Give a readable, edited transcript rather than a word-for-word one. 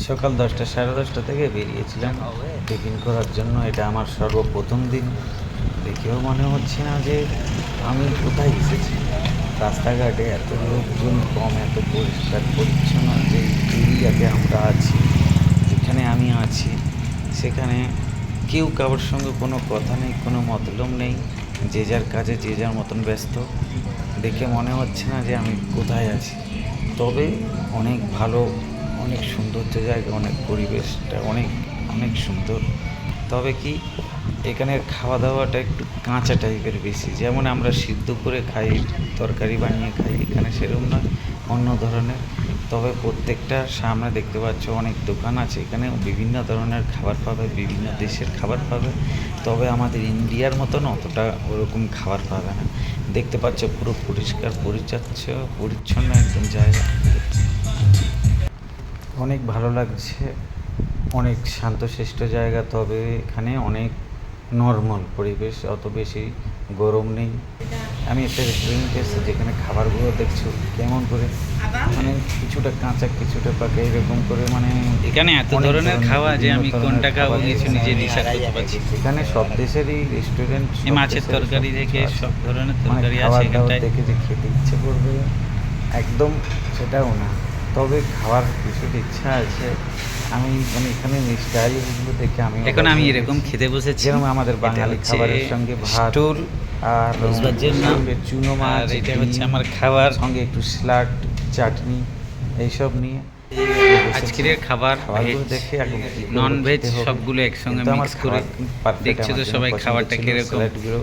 সকাল 10টা 10:30 থেকে বেরিয়েছিলাম টিফিন করার জন্য। এটা আমার সর্বপ্রথম দিন। দেখেও মনে হচ্ছে না যে আমি কোথায় এসেছি। রাস্তাঘাটে এত লোকজন কম, এত পরিষ্কার পরিচ্ছন্ন। যে এরিয়াতে আমরা আছি, যেখানে আমি আছি, সেখানে কেউ কারোর সঙ্গে কোনো কথা নেই, কোনো মতলব নেই। যে যার কাজে যে যার মতন ব্যস্ত। দেখে মনে হচ্ছে না যে আমি কোথায় আছি। তবে অনেক ভালো, অনেক সৌন্দর্য জায়গা, অনেক পরিবেশটা অনেক অনেক সুন্দর। তবে কি এখানের খাওয়া দাওয়াটা একটু কাঁচা টাইপের বেশি। যেমন আমরা সিদ্ধ করে খাই, তরকারি বানিয়ে খাই, এখানে সেরকম নয়, অন্য ধরনের। তবে প্রত্যেকটা সামনে দেখতে পাচ্ছ অনেক দোকান আছে। এখানে বিভিন্ন ধরনের খাবার পাবে, বিভিন্ন দেশের খাবার পাবে। তবে আমাদের ইন্ডিয়ার মতন অতটা ওরকম খাবার পাবে না। দেখতে পাচ্ছ পুরো পরিষ্কার পরিচ্ছন্ন একদম জায়গা। অনেক ভালো লাগছে, অনেক শান্তশিষ্ট জায়গা। তবে এখানে অনেক নর্মাল পরিবেশ, অত বেশি গরম নেই। আমি একটা রেস্টুরেন্টে এসেছি, যেখানে খাবারগুলো দেখছো কেমন করে, মানে কিছুটা কাঁচা কিছুটা পাকা, এরকম করে। মানে এখানে এত ধরনের খাওয়া যে আমি কোনটা খাবো কিছু নিজে ডিসাইড করতে পারছি। এখানে সব দেশেরই রেস্টুরেন্ট, এই মাছের তরকারি থেকে সব ধরনের মানে তরকারি আছে খাবার দাবার এখানটায়। দেখে যে খেতে ইচ্ছে করবে একদম সেটাও না। তবে খাওয়ার কিছুটা ইচ্ছা আছে। আমি মানে এখানে স্টাইলগুলো দেখে আমি এখন আমি এরকম খেতে বসেছি, যেরকম আমাদের এটা বাঙালি হচ্ছে খাবারের সঙ্গে ভাত স্টুল আর রোজবাজ্যের নাম। সঙ্গে চুনো মাছ, আর এটা হচ্ছে ডিম, আমার খাবার। সঙ্গে একটু স্যালাড, চাটনি, এইসব নিয়ে আজকের খাবার খাবারগুলো ভেজ দেখে এখন নন ভেজ খেতে হবে। সবগুলো একসঙ্গে কিন্তু আমার মিক্স করে খাবার perfect দেখছো আমার তো জন্য সবাই পছন্দ খাবারটা ছিল কিরকম। স্যালাডগুলো।